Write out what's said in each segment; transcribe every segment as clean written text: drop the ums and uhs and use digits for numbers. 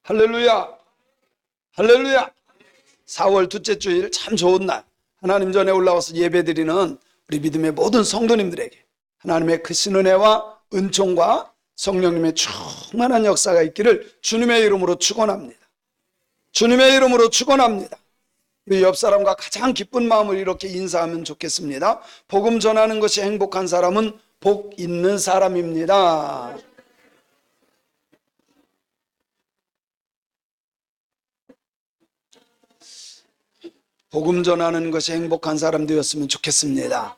할렐루야, 할렐루야. 4월 둘째 주일 참 좋은 날, 하나님 전에 올라와서 예배드리는 우리 믿음의 모든 성도님들에게 하나님의 크신 은혜와 은총과 성령님의 충만한 역사가 있기를 주님의 이름으로 축원합니다. 주님의 이름으로 축원합니다. 우리 옆 사람과 가장 기쁜 마음을 이렇게 인사하면 좋겠습니다. 복음 전하는 것이 행복한 사람은 복 있는 사람입니다. 복음 전하는 것이 행복한 사람 되었으면 좋겠습니다.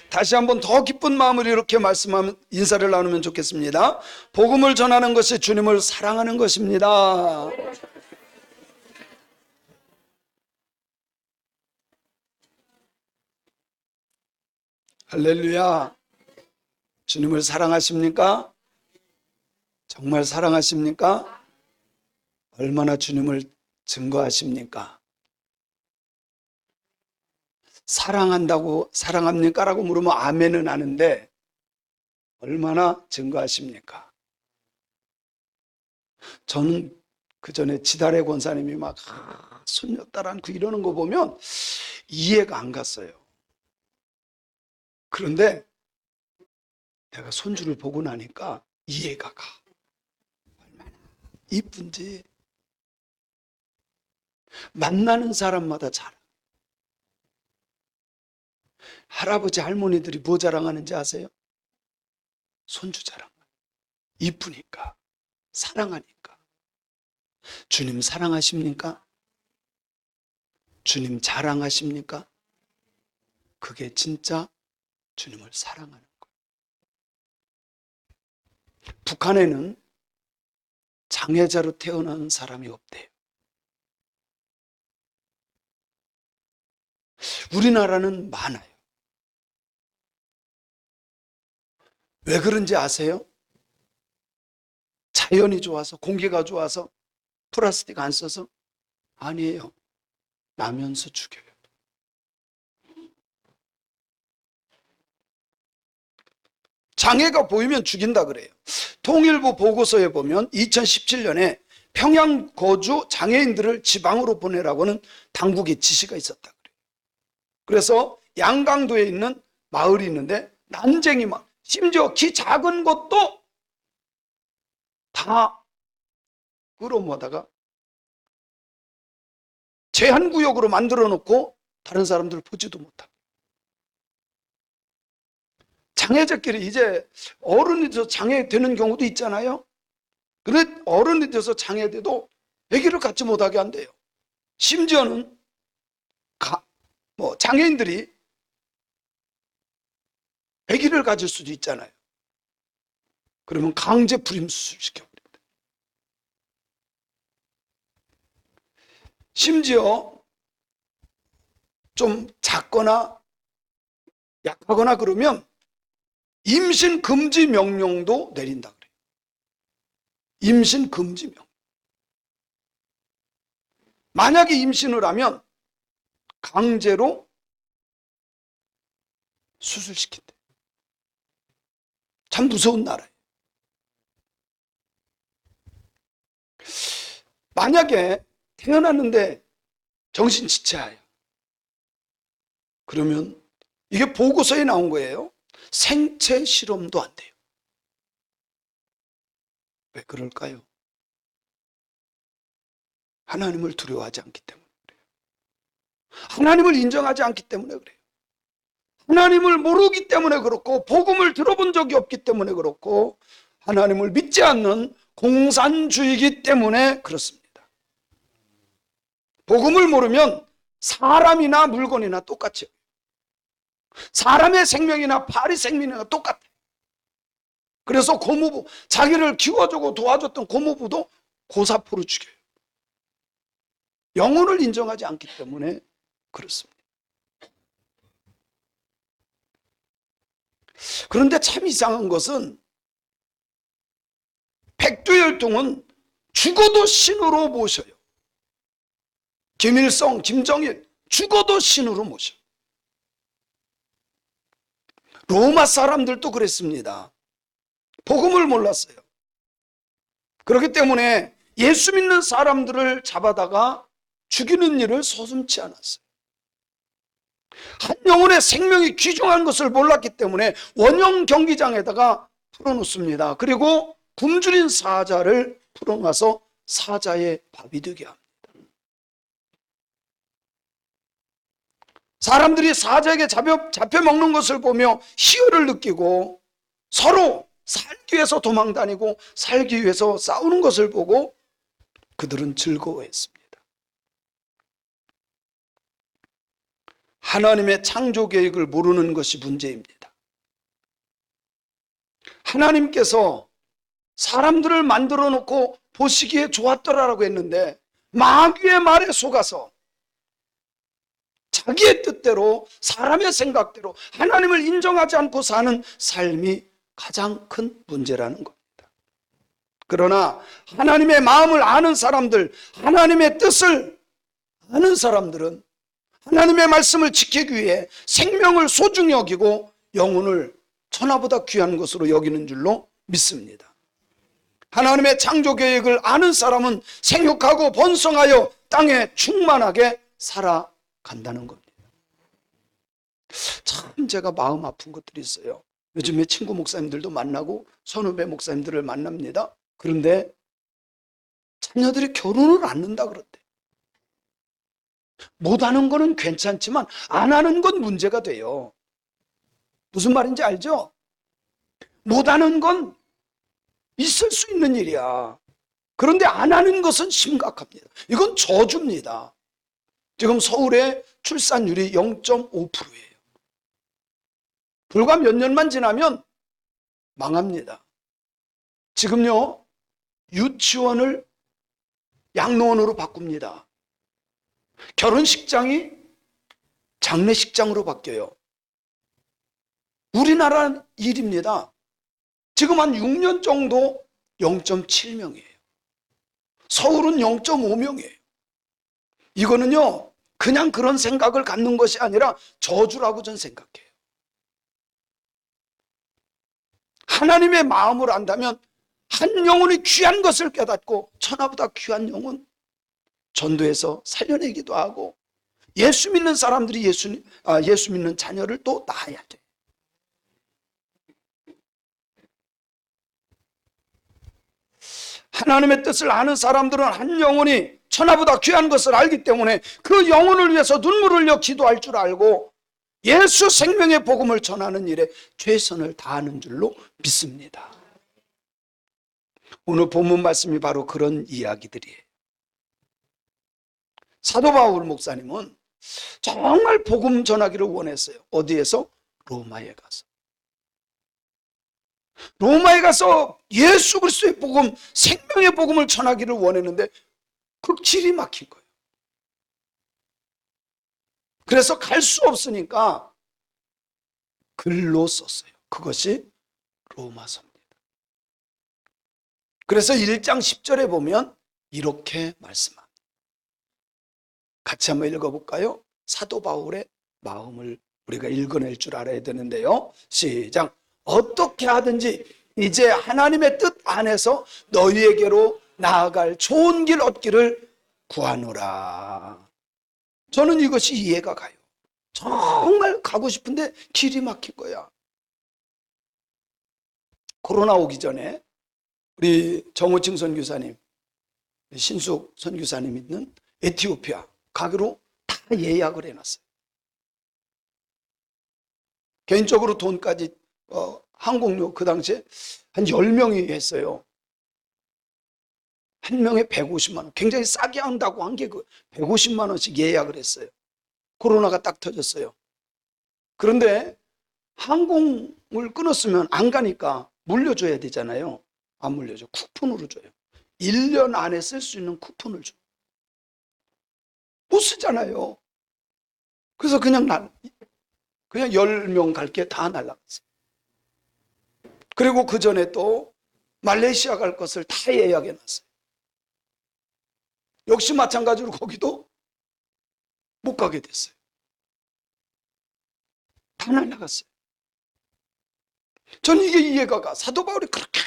다시 한번 더 기쁜 마음을 이렇게 말씀하면 인사를 나누면 좋겠습니다. 복음을 전하는 것이 주님을 사랑하는 것입니다. 할렐루야. 주님을 사랑하십니까? 정말 사랑하십니까? 얼마나 주님을 증거하십니까? 사랑합니까? 라고 물으면 아멘은 하는데 얼마나 증거하십니까? 저는 그 전에 지달의 권사님이 막 손녀딸 안고 이러는 거 보면 이해가 안 갔어요. 그런데 내가 손주를 보고 나니까 이해가 가. 얼마나 이쁜지. 만나는 사람마다 자랑. 할아버지 할머니들이 뭐 자랑하는지 아세요? 손주 자랑. 이쁘니까, 사랑하니까. 주님 사랑하십니까? 주님 자랑하십니까? 그게 진짜 주님을 사랑하는 거예요. 북한에는 장애자로 태어난 사람이 없대요. 우리나라는 많아요. 왜 그런지 아세요? 자연이 좋아서, 공기가 좋아서, 플라스틱 안 써서? 아니에요. 나면서 죽여요. 장애가 보이면 죽인다 그래요. 통일부 보고서에 보면 2017년에 평양 거주 장애인들을 지방으로 보내라고는 당국의 지시가 있었다 그래요. 그래서 양강도에 있는 마을이 있는데 난쟁이 막 심지어 키 작은 것도 다 끌어모다가 제한구역으로 만들어 놓고 다른 사람들 보지도 못하고. 장애자끼리 이제 어른이 돼서 장애되는 경우도 있잖아요. 근데 어른이 돼서 장애돼도 아기를 갖지 못하게 한대요. 심지어는 장애인들이 아기를 가질 수도 있잖아요. 그러면 강제 불임 수술시켜버립니다. 심지어 좀 작거나 약하거나 그러면 임신 금지 명령도 내린다 그래요. 임신 금지 명령. 만약에 임신을 하면 강제로 수술시킨대. 참 무서운 나라예요. 만약에 태어났는데 정신지체야. 그러면 이게 보고서에 나온 거예요. 생체 실험도 안 돼요. 왜 그럴까요? 하나님을 두려워하지 않기 때문에 그래요. 하나님을 인정하지 않기 때문에 그래요. 하나님을 모르기 때문에 그렇고, 복음을 들어본 적이 없기 때문에 그렇고, 하나님을 믿지 않는 공산주의이기 때문에 그렇습니다. 복음을 모르면 사람이나 물건이나 똑같죠. 사람의 생명이나 파리 생명이나 똑같아요. 그래서 고모부, 자기를 키워주고 도와줬던 고모부도 고사포로 죽여요. 영혼을 인정하지 않기 때문에 그렇습니다. 그런데 참 이상한 것은 백두혈통은 죽어도 신으로 모셔요. 김일성, 김정일 죽어도 신으로 모셔요. 로마 사람들도 그랬습니다. 복음을 몰랐어요. 그렇기 때문에 예수 믿는 사람들을 잡아다가 죽이는 일을 서슴지 않았어요. 한 영혼의 생명이 귀중한 것을 몰랐기 때문에 원형 경기장에다가 풀어놓습니다. 그리고 굶주린 사자를 풀어놔서 사자의 밥이 되게 합니다. 사람들이 사자에게 잡혀 먹는 것을 보며 희열을 느끼고 서로 살기 위해서 도망다니고 살기 위해서 싸우는 것을 보고 그들은 즐거워했습니다. 하나님의 창조 계획을 모르는 것이 문제입니다. 하나님께서 사람들을 만들어 놓고 보시기에 좋았더라라고 했는데 마귀의 말에 속아서 자기의 뜻대로 사람의 생각대로 하나님을 인정하지 않고 사는 삶이 가장 큰 문제라는 겁니다. 그러나 하나님의 마음을 아는 사람들, 하나님의 뜻을 아는 사람들은 하나님의 말씀을 지키기 위해 생명을 소중히 여기고 영혼을 천하보다 귀한 것으로 여기는 줄로 믿습니다. 하나님의 창조 계획을 아는 사람은 생육하고 번성하여 땅에 충만하게 살아간다는 겁니다. 참 제가 마음 아픈 것들이 있어요. 요즘에 친구 목사님들도 만나고 선후배 목사님들을 만납니다. 그런데 자녀들이 결혼을 안 한다 그러대. 못하는 거는 괜찮지만 안 하는 건 문제가 돼요. 무슨 말인지 알죠? 못하는 건 있을 수 있는 일이야. 그런데 안 하는 것은 심각합니다. 이건 저주입니다. 지금 서울의 출산율이 0.5%예요. 불과 몇 년만 지나면 망합니다. 지금요, 유치원을 양로원으로 바꿉니다. 결혼식장이 장례식장으로 바뀌어요. 우리나라 일입니다. 지금 한 6년 정도 0.7명이에요. 서울은 0.5명이에요. 이거는요, 그냥 그런 생각을 갖는 것이 아니라 저주라고 저는 생각해요. 하나님의 마음을 안다면 한 영혼이 귀한 것을 깨닫고 천하보다 귀한 영혼 전도해서 살려내기도 하고 예수 믿는 사람들이 예수 믿는 자녀를 또 낳아야 돼요. 하나님의 뜻을 아는 사람들은 한 영혼이 천하보다 귀한 것을 알기 때문에 그 영혼을 위해서 눈물을 흘려 기도할 줄 알고 예수 생명의 복음을 전하는 일에 최선을 다하는 줄로 믿습니다. 오늘 본문 말씀이 바로 그런 이야기들이에요. 사도 바울 목사님은 정말 복음 전하기를 원했어요. 어디에서? 로마에 가서. 로마에 가서 예수 그리스도의 복음, 생명의 복음을 전하기를 원했는데 그 길이 막힌 거예요. 그래서 갈 수 없으니까 글로 썼어요. 그것이 로마서입니다. 그래서 1장 10절에 보면 이렇게 말씀합니다. 같이 한번 읽어볼까요? 사도 바울의 마음을 우리가 읽어낼 줄 알아야 되는데요. 시작. 어떻게 하든지 이제 하나님의 뜻 안에서 너희에게로 나아갈 좋은 길 얻기를 구하노라. 저는 이것이 이해가 가요. 정말 가고 싶은데 길이 막힌 거야. 코로나 오기 전에 우리 정호칭 선교사님, 신숙 선교사님 있는 에티오피아 가기로 다 예약을 해놨어요. 개인적으로 돈까지 항공료 그 당시에 한 10명이 했어요. 한 명에 150만 원. 굉장히 싸게 한다고 한 게 그 150만 원씩 예약을 했어요. 코로나가 딱 터졌어요. 그런데 항공을 끊었으면 안 가니까 물려줘야 되잖아요. 안 물려줘. 쿠폰으로 줘요. 1년 안에 쓸 수 있는 쿠폰을 줘요. 못 쓰잖아요. 그래서 그냥 10명 갈게 다 날라갔어요. 그리고 그 전에 또 말레이시아 갈 것을 다 예약해 놨어요. 역시 마찬가지로 거기도 못 가게 됐어요. 다 날라갔어요. 저는 이게 이해가 가. 사도 바울이 그렇게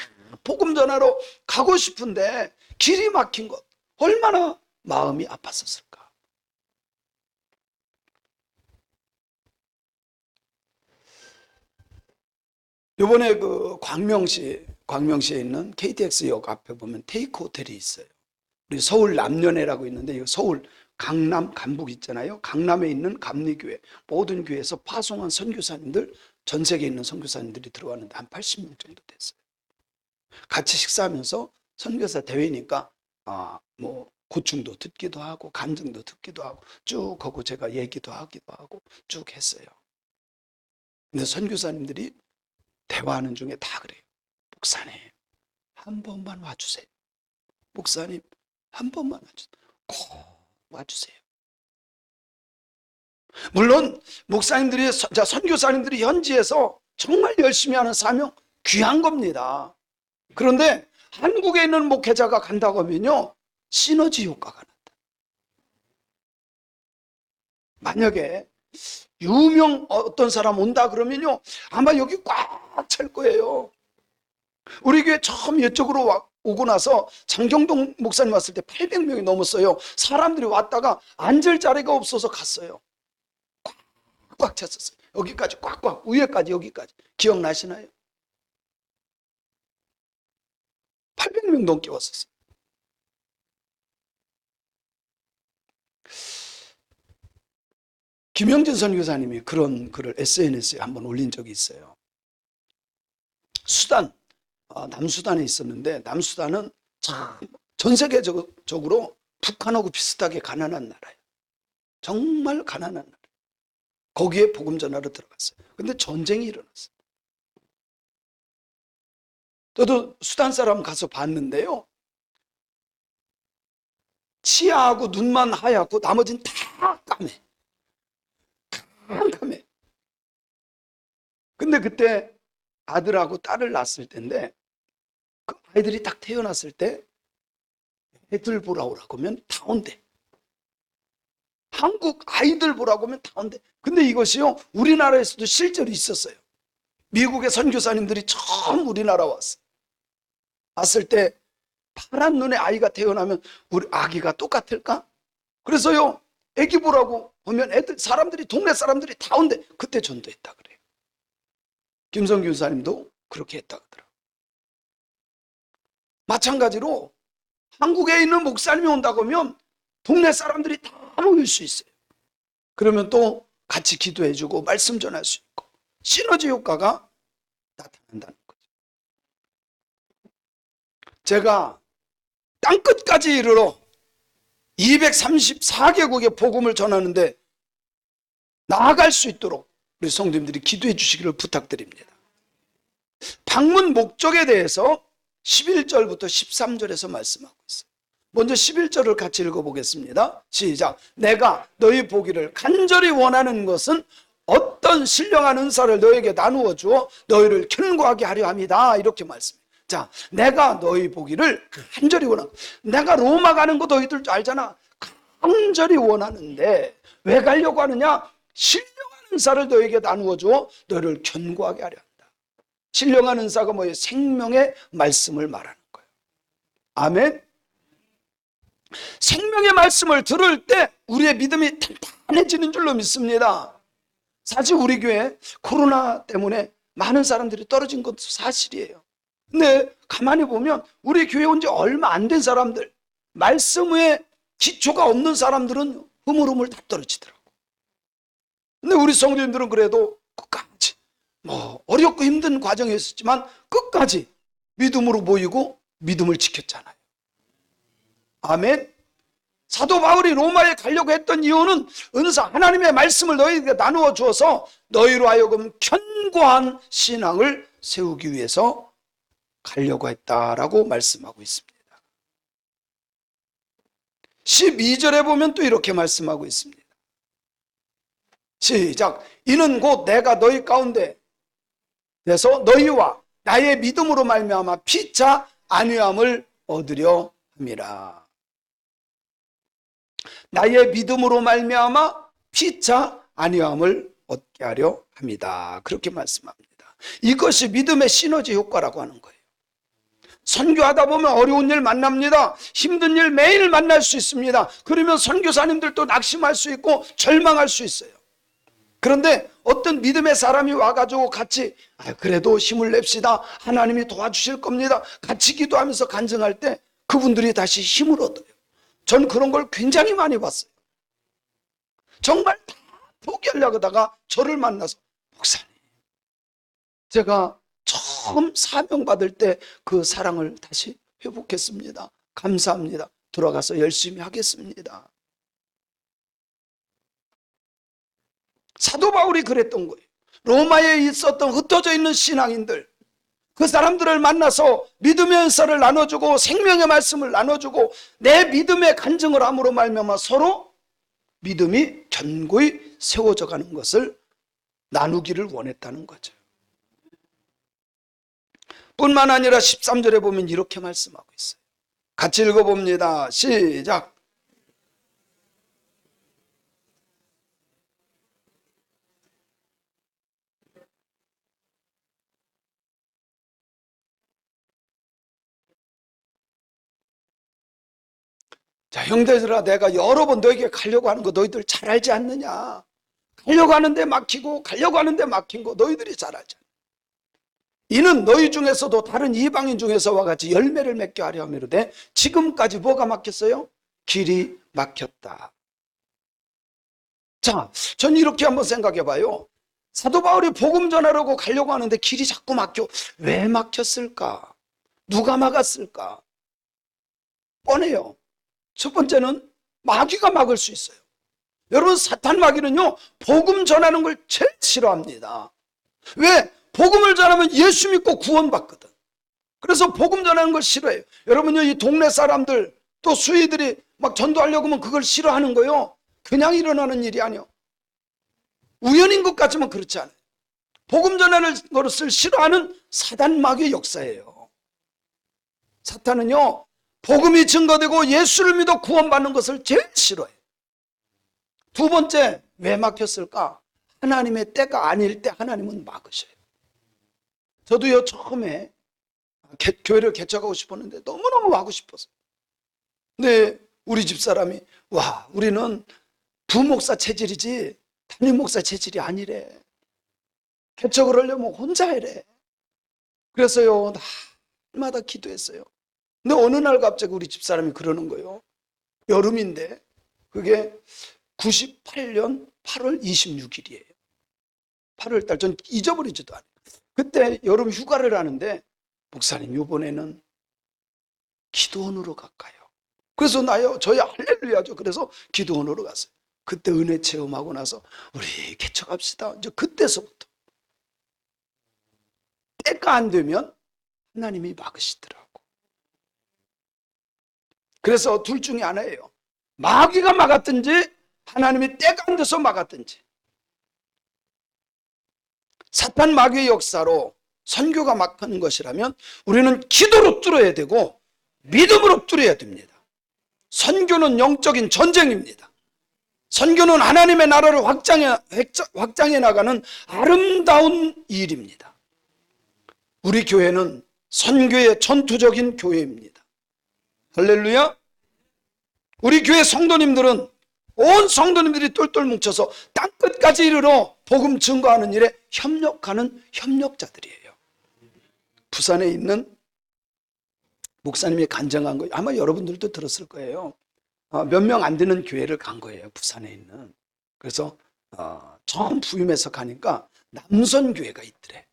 복음 전하러 가고 싶은데 길이 막힌 것, 얼마나 마음이 아팠었을까. 이번에 그 광명시에 있는 KTX역 앞에 보면 테이크 호텔이 있어요. 우리 서울 남연회라고 있는데, 이거 서울 강남 간북 있잖아요. 강남에 있는 감리교회 모든 교회에서 파송한 선교사님들, 전 세계에 있는 선교사님들이 들어왔는데 한 80명 정도 됐어요. 같이 식사하면서 선교사 대회니까 뭐 고충도 듣기도 하고 간증도 듣기도 하고 쭉 하고 제가 얘기도 하기도 하고 쭉 했어요. 근데 선교사님들이 대화하는 중에 다 그래요. 목사님, 한 번만 와주세요. 목사님, 한 번만 와주세요. 꼭 와주세요. 물론 목사님들이, 선교사님들이 현지에서 정말 열심히 하는 사명 귀한 겁니다. 그런데 한국에 있는 목회자가 간다고 하면요, 시너지 효과가 난다. 만약에 유명 어떤 사람 온다 그러면요, 아마 여기 꽉 찰 거예요. 우리 교회 처음 이쪽으로 오고 나서 장경동 목사님 왔을 때 800명이 넘었어요. 사람들이 왔다가 앉을 자리가 없어서 갔어요. 꽉 찼었어요. 여기까지 꽉꽉, 위에까지 여기까지. 기억나시나요? 800명 넘게 왔었어요. 김영진 선교사님이 그런 글을 SNS에 한번 올린 적이 있어요. 수단, 남수단에 있었는데, 남수단은 참 전 세계적으로 북한하고 비슷하게 가난한 나라예요. 정말 가난한 나라. 거기에 복음 전하러 들어갔어요. 근데 전쟁이 일어났어요. 저도 수단 사람 가서 봤는데요, 치아하고 눈만 하얗고 나머지는 다 까매. 깜깜해. 근데 그때 아들하고 딸을 낳았을 때인데, 그 아이들이 딱 태어났을 때 애들 보라고 하면 다 온대. 한국 아이들 보라고 하면 다 온대. 근데 이것이요, 우리나라에서도 실제로 있었어요. 미국의 선교사님들이 처음 우리나라 왔을 때 파란 눈의 아이가 태어나면 우리 아기가 똑같을까? 그래서요, 애기 보라고 보면 사람들이, 동네 사람들이 다 온대. 그때 전도했다 그래요. 김성규 교사님도 그렇게 했다 그러더라고요. 마찬가지로 한국에 있는 목사님이 온다고 하면 동네 사람들이 다 모일 수 있어요. 그러면 또 같이 기도해주고 말씀 전할 수 있고 시너지 효과가 나타난다는 거죠. 제가 땅끝까지 이르러 234개국의 복음을 전하는데 나아갈 수 있도록 우리 성도님들이 기도해 주시기를 부탁드립니다. 방문 목적에 대해서 11절부터 13절에서 말씀하고 있어요. 먼저 11절을 같이 읽어보겠습니다. 시작. 내가 너희 보기를 간절히 원하는 것은 어떤 신령한 은사를 너에게 나누어 주어 너희를 견고하게 하려 함이다. 이렇게 말씀해요. 자, 내가 너희 보기를 간절히 원하는, 내가 로마 가는 거 너희들 알잖아. 간절히 원하는데 왜 가려고 하느냐? 신령한 은사를 너에게 나누어 주어 너희를 견고하게 하려 한다. 신령한 은사가 뭐예요? 생명의 말씀을 말하는 거예요. 아멘. 생명의 말씀을 들을 때 우리의 믿음이 단단해지는 줄로 믿습니다. 사실 우리 교회 코로나 때문에 많은 사람들이 떨어진 것도 사실이에요. 근데 가만히 보면 우리 교회 온 지 얼마 안 된 사람들, 말씀에 기초가 없는 사람들은 흐물흐물 다 떨어지더라고. 근데 우리 성도님들은 그래도 끝까지 어렵고 힘든 과정이었지만 끝까지 믿음으로 모이고 믿음을 지켰잖아요. 아멘. 사도 바울이 로마에 가려고 했던 이유는 은사, 하나님의 말씀을 너희에게 나누어 주어서 너희로 하여금 견고한 신앙을 세우기 위해서 가려고 했다라고 말씀하고 있습니다. 12절에 보면 또 이렇게 말씀하고 있습니다. 시작. 이는 곧 내가 너희 가운데 에서 너희와 나의 믿음으로 말미암아 피차 안위함을 얻으려 함이라. 나의 믿음으로 말미암아 피차 안위함을 얻게 하려 합니다. 그렇게 말씀합니다. 이것이 믿음의 시너지 효과라고 하는 거예요. 선교하다 보면 어려운 일 만납니다. 힘든 일 매일 만날 수 있습니다. 그러면 선교사님들도 낙심할 수 있고 절망할 수 있어요. 그런데 어떤 믿음의 사람이 와가지고 같이 그래도 힘을 냅시다, 하나님이 도와주실 겁니다, 같이 기도하면서 간증할 때 그분들이 다시 힘을 얻어요. 전 그런 걸 굉장히 많이 봤어요. 정말 다 포기하려고 하다가 저를 만나서, 목사님, 제가 처음 사명받을 때 그 사랑을 다시 회복했습니다. 감사합니다. 돌아가서 열심히 하겠습니다. 사도 바울이 그랬던 거예요. 로마에 있었던 흩어져 있는 신앙인들, 그 사람들을 만나서 믿음의 은사를 나눠주고 생명의 말씀을 나눠주고 내 믿음의 간증을 함으로 말미암아 서로 믿음이 견고히 세워져 가는 것을 나누기를 원했다는 거죠. 뿐만 아니라 13절에 보면 이렇게 말씀하고 있어요. 같이 읽어봅니다. 시작. 자, 형제들아, 내가 여러 번 너에게 가려고 하는 거 너희들 잘 알지 않느냐? 가려고 하는데 막히고 가려고 하는데 막힌 거 너희들이 잘 알지 않느냐? 이는 너희 중에서도 다른 이방인 중에서와 같이 열매를 맺게 하려 함이로되 지금까지 뭐가 막혔어요? 길이 막혔다. 자, 전 이렇게 한번 생각해 봐요. 사도 바울이 복음 전하려고 가려고 하는데 길이 자꾸 막혀. 왜 막혔을까? 누가 막았을까? 뻔해요. 첫 번째는 마귀가 막을 수 있어요. 여러분, 사탄 마귀는요, 복음 전하는 걸 제일 싫어합니다. 왜? 복음을 전하면 예수 믿고 구원받거든. 그래서 복음 전하는 걸 싫어해요. 여러분요, 이 동네 사람들 또 수위들이 막 전도하려고 하면 그걸 싫어하는 거요. 그냥 일어나는 일이 아니요. 우연인 것 같지만 그렇지 않아요. 복음 전하는 것을 싫어하는 사단 마귀의 역사예요. 사탄은요, 복음이 증거되고 예수를 믿어 구원받는 것을 제일 싫어해요. 두 번째, 왜 막혔을까? 하나님의 때가 아닐 때 하나님은 막으셔요. 저도요, 처음에 교회를 개척하고 싶었는데 너무너무 하고 싶었어요. 근데 우리 집사람이, 와, 우리는 부목사 체질이지 담임 목사 체질이 아니래. 개척을 하려면 혼자 해래. 그래서요, 날마다 기도했어요. 근데 어느 날 갑자기 우리 집사람이 그러는 거예요. 여름인데 그게 98년 8월 26일이에요. 8월달, 전 잊어버리지도 않아요. 그때 여름 휴가를 하는데, 목사님 이번에는 기도원으로 갈까요? 그래서 저희 할렐루야죠. 그래서 기도원으로 갔어요. 그때 은혜 체험하고 나서 우리 개척합시다. 이제 그때서부터 때가 안 되면 하나님이 막으시더라고. 그래서 둘 중에 하나예요. 마귀가 막았든지 하나님이 때가 안 돼서 막았든지. 사탄 마귀의 역사로 선교가 막히는 것이라면 우리는 기도로 뚫어야 되고 믿음으로 뚫어야 됩니다. 선교는 영적인 전쟁입니다. 선교는 하나님의 나라를 확장해 나가는 아름다운 일입니다. 우리 교회는 선교의 전투적인 교회입니다. 할렐루야. 우리 교회 성도님들은 온 성도님들이 똘똘 뭉쳐서 땅끝까지 이르러 복음 증거하는 일에 협력하는 협력자들이에요. 부산에 있는 목사님이 간증한 거 아마 여러분들도 들었을 거예요. 몇 명 안 되는 교회를 간 거예요. 부산에 있는. 그래서 처음 부임해서 가니까 남선교회가 있더래.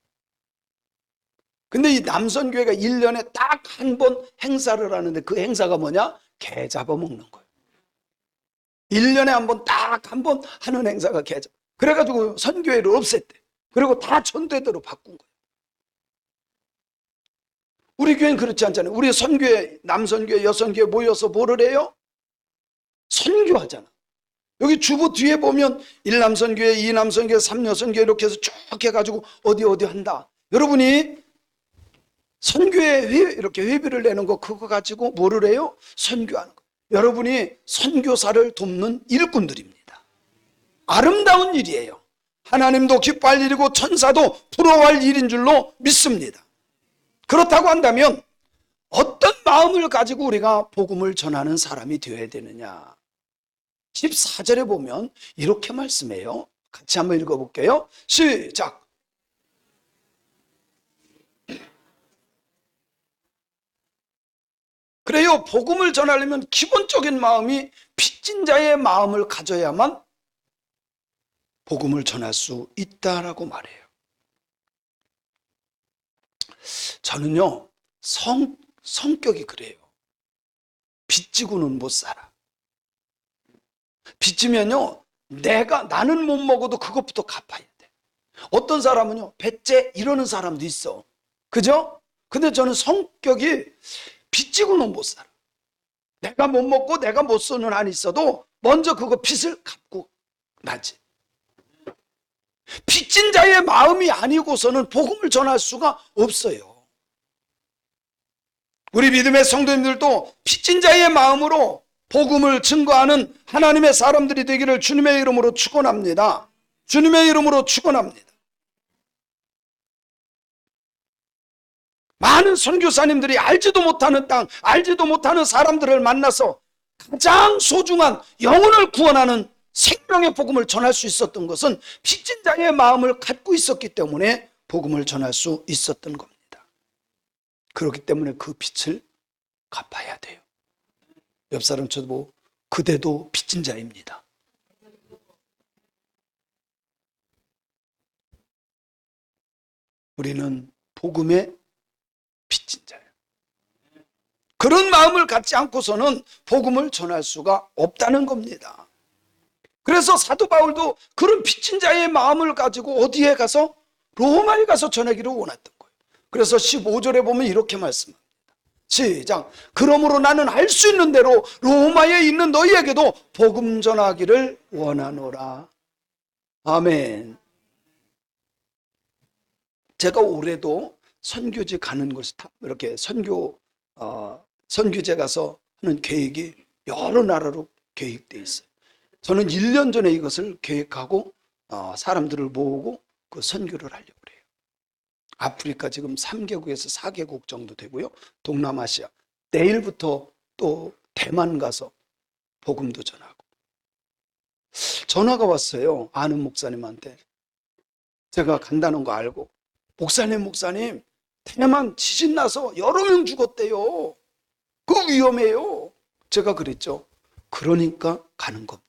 근데 이 남선교회가 1년에 딱 한 번 행사를 하는데 그 행사가 뭐냐? 개 잡아먹는 거예요. 1년에 한 번 딱 한 번 하는 행사가 개 잡아. 그래가지고 선교회를 없앴대. 그리고 다 전도회대로 바꾼 거예요. 우리 교회는 그렇지 않잖아요. 우리 선교회, 남선교회, 여선교회 모여서 뭐를 해요? 선교하잖아. 여기 주보 뒤에 보면 1남선교회, 2남선교회, 3여선교회 이렇게 해서 쭉 해가지고 어디 한다. 여러분이 선교회 이렇게 회비를 내는 거 그거 가지고 뭐를 해요? 선교하는 거. 여러분이 선교사를 돕는 일꾼들입니다. 아름다운 일이에요. 하나님도 기뻐할 일이고 천사도 부러워할 일인 줄로 믿습니다. 그렇다고 한다면 어떤 마음을 가지고 우리가 복음을 전하는 사람이 되어야 되느냐? 14절에 보면 이렇게 말씀해요. 같이 한번 읽어볼게요. 시작. 그래요. 복음을 전하려면 기본적인 마음이 빚진 자의 마음을 가져야만 복음을 전할 수 있다라고 말해요. 저는요, 성격이 그래요. 빚지고는 못 살아. 빚지면요, 나는 못 먹어도 그것부터 갚아야 돼. 어떤 사람은요, 배째 이러는 사람도 있어. 그죠? 근데 저는 성격이 빚지고는 못 살아. 내가 못 먹고 내가 못 쓰는 한이 있어도 먼저 그거 빚을 갚고 나지. 빚진 자의 마음이 아니고서는 복음을 전할 수가 없어요. 우리 믿음의 성도님들도 빚진 자의 마음으로 복음을 증거하는 하나님의 사람들이 되기를 주님의 이름으로 축원합니다. 주님의 이름으로 축원합니다. 많은 선교사님들이 알지도 못하는 땅, 알지도 못하는 사람들을 만나서 가장 소중한 영혼을 구원하는 생명의 복음을 전할 수 있었던 것은 빚진 자의 마음을 갖고 있었기 때문에 복음을 전할 수 있었던 겁니다. 그렇기 때문에 그 빚을 갚아야 돼요. 옆 사람 쳐도 그대도 빚진 자입니다. 우리는 복음의 빚진 자예요. 그런 마음을 갖지 않고서는 복음을 전할 수가 없다는 겁니다. 그래서 사도 바울도 그런 빚진 자의 마음을 가지고 어디에 가서 로마에 가서 전하기를 원했던 거예요. 그래서 15절에 보면 이렇게 말씀합니다. 시작. 그러므로 나는 할 수 있는 대로 로마에 있는 너희에게도 복음 전하기를 원하노라. 아멘. 제가 올해도 선교지 가는 곳에 이렇게 선교제 가서 하는 계획이 여러 나라로 계획되어 있어요. 저는 1년 전에 이것을 계획하고 사람들을 모으고 그 선교를 하려고 그래요. 아프리카 지금 3개국에서 4개국 정도 되고요. 동남아시아. 내일부터 또 대만 가서 복음도 전하고. 전화가 왔어요. 아는 목사님한테. 제가 간다는 거 알고. 목사님, 대만 지진 나서 여러 명 죽었대요. 그거 위험해요. 제가 그랬죠. 그러니까 가는 겁니다.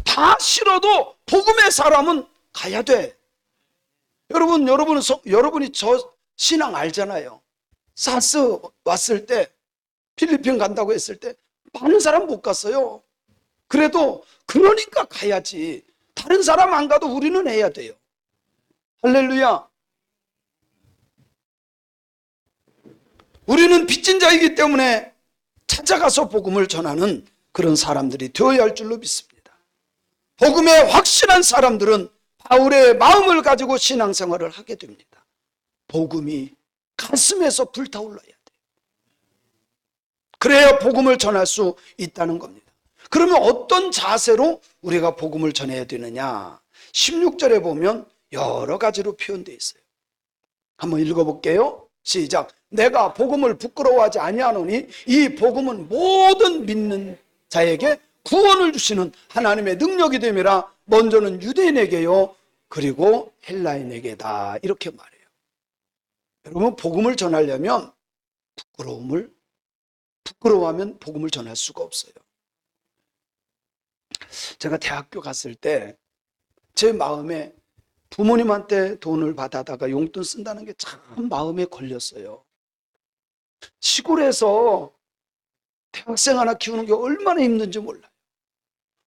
다 싫어도 복음의 사람은 가야 돼. 여러분이 저 신앙 알잖아요. 사스 왔을 때, 필리핀 간다고 했을 때 많은 사람 못 갔어요. 그래도 그러니까 가야지. 다른 사람 안 가도 우리는 해야 돼요. 할렐루야. 우리는 빚진 자이기 때문에 찾아가서 복음을 전하는 그런 사람들이 되어야 할 줄로 믿습니다. 복음에 확신한 사람들은 바울의 마음을 가지고 신앙생활을 하게 됩니다. 복음이 가슴에서 불타올라야 돼요. 그래야 복음을 전할 수 있다는 겁니다. 그러면 어떤 자세로 우리가 복음을 전해야 되느냐? 16절에 보면 여러 가지로 표현되어 있어요. 한번 읽어볼게요. 시작. 내가 복음을 부끄러워하지 아니하노니 이 복음은 모든 믿는 자에게 구원을 주시는 하나님의 능력이 됨이라. 먼저는 유대인에게요, 그리고 헬라인에게다. 이렇게 말해요. 여러분, 복음을 전하려면 부끄러워하면 복음을 전할 수가 없어요. 제가 대학교 갔을 때 제 마음에 부모님한테 돈을 받아다가 용돈 쓴다는 게 참 마음에 걸렸어요. 시골에서 대학생 하나 키우는 게 얼마나 힘든지 몰라요.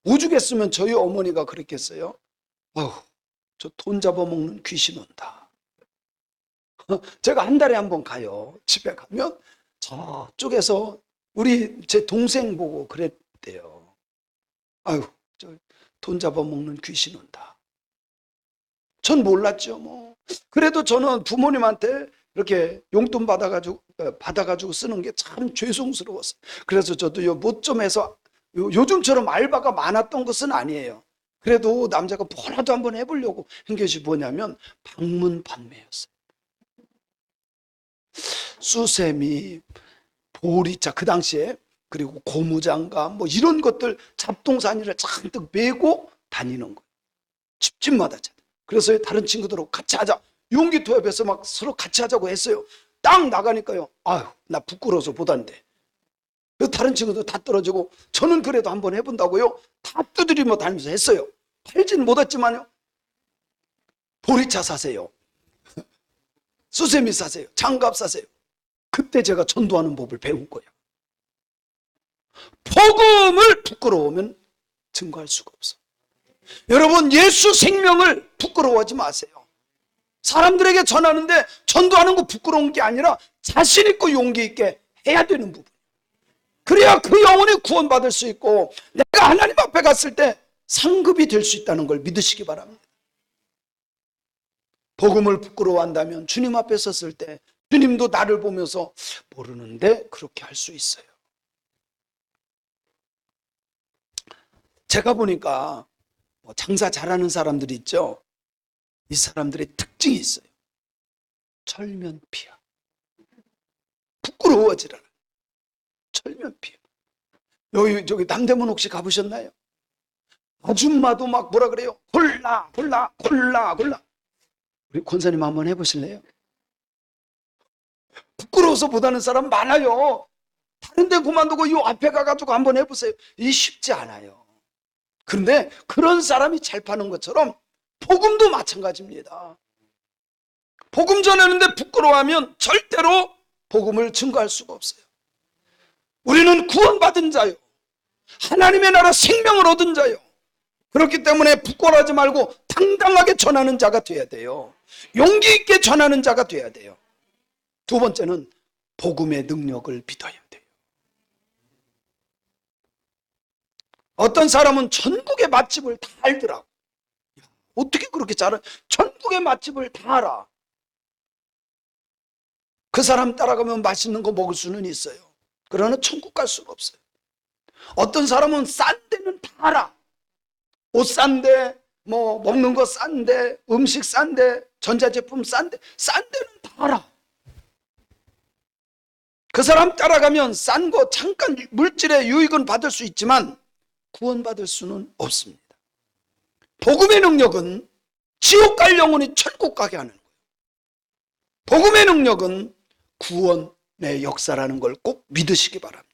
오죽했으면 저희 어머니가 그랬겠어요. 아우, 저 돈 잡아먹는 귀신 온다. 제가 한 달에 한 번 가요. 집에 가면 저쪽에서 제 동생 보고 그랬대요. 아유, 저 돈 잡아먹는 귀신 온다. 전 몰랐죠, 뭐. 그래도 저는 부모님한테 이렇게 용돈 받아가지고 쓰는 게 참 죄송스러웠어요. 그래서 저도 못 좀 해서 요즘처럼 알바가 많았던 것은 아니에요. 그래도 남자가 뭐라도 한번 해보려고 한 것이 뭐냐면 방문 판매였어요. 수세미, 보리차 그 당시에, 그리고 고무장갑 뭐 이런 것들 잡동사니를 잔뜩 메고 다니는 거예요. 집집마다. 그래서 다른 친구들하고 같이 하자, 용기 투합해서 막 서로 같이 하자고 했어요. 딱 나가니까요, 아유 나 부끄러워서 못하는데. 다른 친구들 다 떨어지고, 저는 그래도 한번 해본다고요 다 두드리며 다니면서 했어요. 팔진 못했지만요, 보리차 사세요, 수세미 사세요, 장갑 사세요. 그때 제가 전도하는 법을 배운 거예요. 복음을 부끄러우면 증거할 수가 없어. 여러분, 예수 생명을 부끄러워하지 마세요. 사람들에게 전하는데 전도하는 거 부끄러운 게 아니라 자신 있고 용기 있게 해야 되는 부분. 그래야 그 영혼이 구원받을 수 있고 내가 하나님 앞에 갔을 때 상급이 될 수 있다는 걸 믿으시기 바랍니다. 복음을 부끄러워한다면 주님 앞에 섰을 때 주님도 나를 보면서 모르는데 그렇게 할 수 있어요. 제가 보니까 장사 잘하는 사람들이 있죠. 이 사람들의 특징이 있어요. 철면피야. 부끄러워하지 않아. 철면피야. 저기 남대문 혹시 가보셨나요? 아줌마도 막 뭐라 그래요? 골라. 우리 권사님 한번 해보실래요? 부끄러워서 못하는 사람 많아요. 다른 데 그만두고 이 앞에 가가지고 한번 해보세요. 이 쉽지 않아요. 그런데 그런 사람이 잘 파는 것처럼 복음도 마찬가지입니다. 복음 전하는데 부끄러워하면 절대로 복음을 증거할 수가 없어요. 우리는 구원받은 자요, 하나님의 나라 생명을 얻은 자요. 그렇기 때문에 부끄러워하지 말고 당당하게 전하는 자가 돼야 돼요. 용기 있게 전하는 자가 돼야 돼요. 두 번째는 복음의 능력을 믿어야 돼요. 어떤 사람은 전국의 맛집을 다 알더라고. 어떻게 그렇게 잘해? 전국의 맛집을 다 알아. 그 사람 따라가면 맛있는 거 먹을 수는 있어요. 그러나 천국 갈 수는 없어요. 어떤 사람은 싼 데는 다 알아. 옷 싼데, 뭐 먹는 거 싼데, 음식 싼데, 전자제품 싼데, 싼 데는 다 알아. 그 사람 따라가면 싼 거 잠깐 물질의 유익은 받을 수 있지만 구원받을 수는 없습니다. 복음의 능력은 지옥 갈 영혼이 천국 가게 하는 거예요. 복음의 능력은 구원의 역사라는 걸 꼭 믿으시기 바랍니다.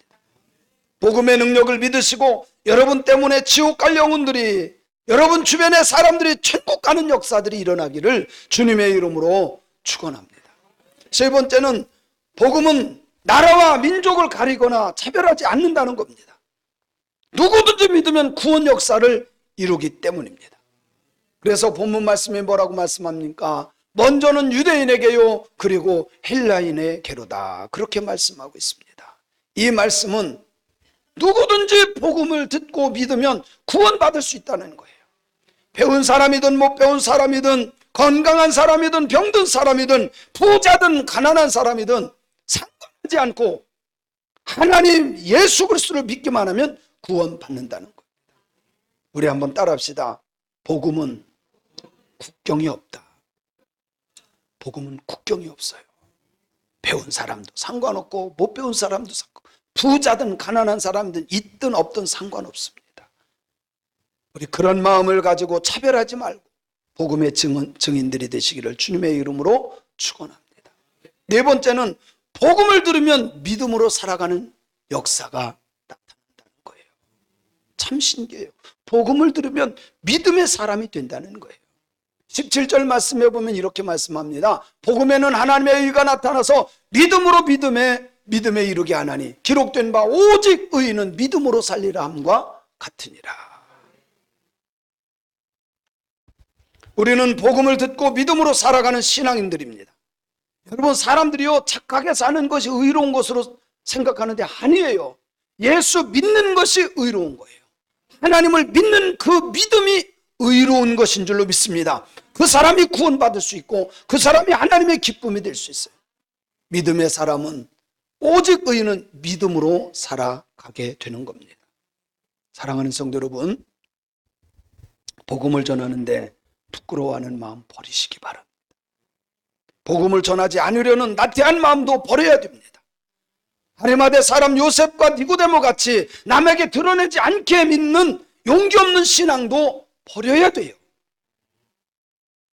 복음의 능력을 믿으시고 여러분 때문에 지옥 갈 영혼들이, 여러분 주변의 사람들이 천국 가는 역사들이 일어나기를 주님의 이름으로 축원합니다. 세 번째는 복음은 나라와 민족을 가리거나 차별하지 않는다는 겁니다. 누구든지 믿으면 구원 역사를 이루기 때문입니다. 그래서 본문 말씀이 뭐라고 말씀합니까? 먼저는 유대인에게요, 그리고 헬라인에게로다, 그렇게 말씀하고 있습니다. 이 말씀은 누구든지 복음을 듣고 믿으면 구원받을 수 있다는 거예요. 배운 사람이든 못 배운 사람이든, 건강한 사람이든 병든 사람이든, 부자든 가난한 사람이든 상관하지 않고 하나님 예수 그리스도를 믿기만 하면 구원받는다는 거예요. 우리 한번 따라합시다. 복음은 국경이 없다. 복음은 국경이 없어요. 배운 사람도 상관없고 못 배운 사람도 상관없고, 부자든 가난한 사람든 있든 없든 상관없습니다. 우리 그런 마음을 가지고 차별하지 말고 복음의 증인들이 되시기를 주님의 이름으로 축원합니다. 네 번째는 복음을 들으면 믿음으로 살아가는 역사가 나타난다는 거예요. 참 신기해요. 복음을 들으면 믿음의 사람이 된다는 거예요. 17절 말씀해 보면 이렇게 말씀합니다. 복음에는 하나님의 의가 나타나서 믿음으로 믿음에 이르게 하나니 기록된 바 오직 의인은 믿음으로 살리라 함과 같으니라. 우리는 복음을 듣고 믿음으로 살아가는 신앙인들입니다. 여러분, 사람들이요 착하게 사는 것이 의로운 것으로 생각하는데 아니에요. 예수 믿는 것이 의로운 거예요. 하나님을 믿는 그 믿음이 의로운 것인 줄로 믿습니다. 그 사람이 구원받을 수 있고 그 사람이 하나님의 기쁨이 될 수 있어요. 믿음의 사람은, 오직 의인은 믿음으로 살아가게 되는 겁니다. 사랑하는 성도 여러분, 복음을 전하는데 부끄러워하는 마음 버리시기 바랍니다. 복음을 전하지 않으려는 나태한 마음도 버려야 됩니다. 아리마대 사람 요셉과 니고데모 같이 남에게 드러내지 않게 믿는 용기 없는 신앙도 버려야 돼요.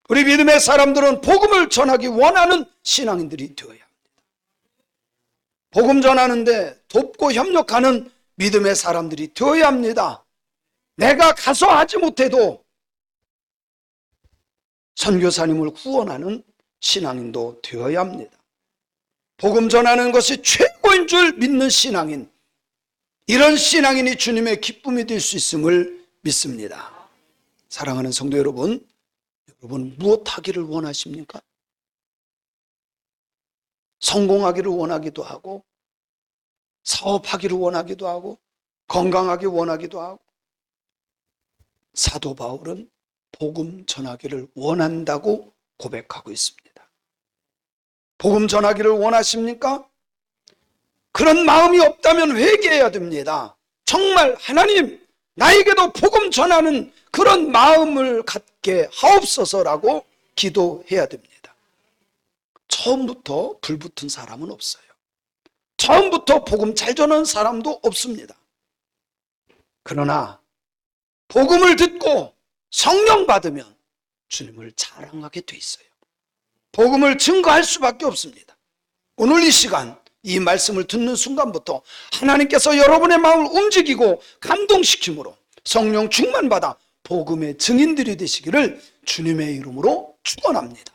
우리 믿음의 사람들은 복음을 전하기 원하는 신앙인들이 되어야 합니다. 복음 전하는데 돕고 협력하는 믿음의 사람들이 되어야 합니다. 내가 가서 하지 못해도 선교사님을 후원하는 신앙인도 되어야 합니다. 복음 전하는 것이 최고인 줄 믿는 신앙인, 이런 신앙인이 주님의 기쁨이 될 수 있음을 믿습니다. 사랑하는 성도 여러분, 여러분 무엇 하기를 원하십니까? 성공하기를 원하기도 하고, 사업하기를 원하기도 하고, 건강하기 원하기도 하고. 사도 바울은 복음 전하기를 원한다고 고백하고 있습니다. 복음 전하기를 원하십니까? 그런 마음이 없다면 회개해야 됩니다. 정말 하나님, 나에게도 복음 전하는 그런 마음을 갖게 하옵소서라고 기도해야 됩니다. 처음부터 불붙은 사람은 없어요. 처음부터 복음 잘 전하는 사람도 없습니다. 그러나 복음을 듣고 성령 받으면 주님을 자랑하게 돼 있어요. 복음을 증거할 수밖에 없습니다. 오늘 이 시간 이 말씀을 듣는 순간부터 하나님께서 여러분의 마음을 움직이고 감동시킴으로 성령 충만받아 복음의 증인들이 되시기를 주님의 이름으로 축원합니다.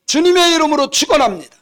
주님의 이름으로 축원합니다.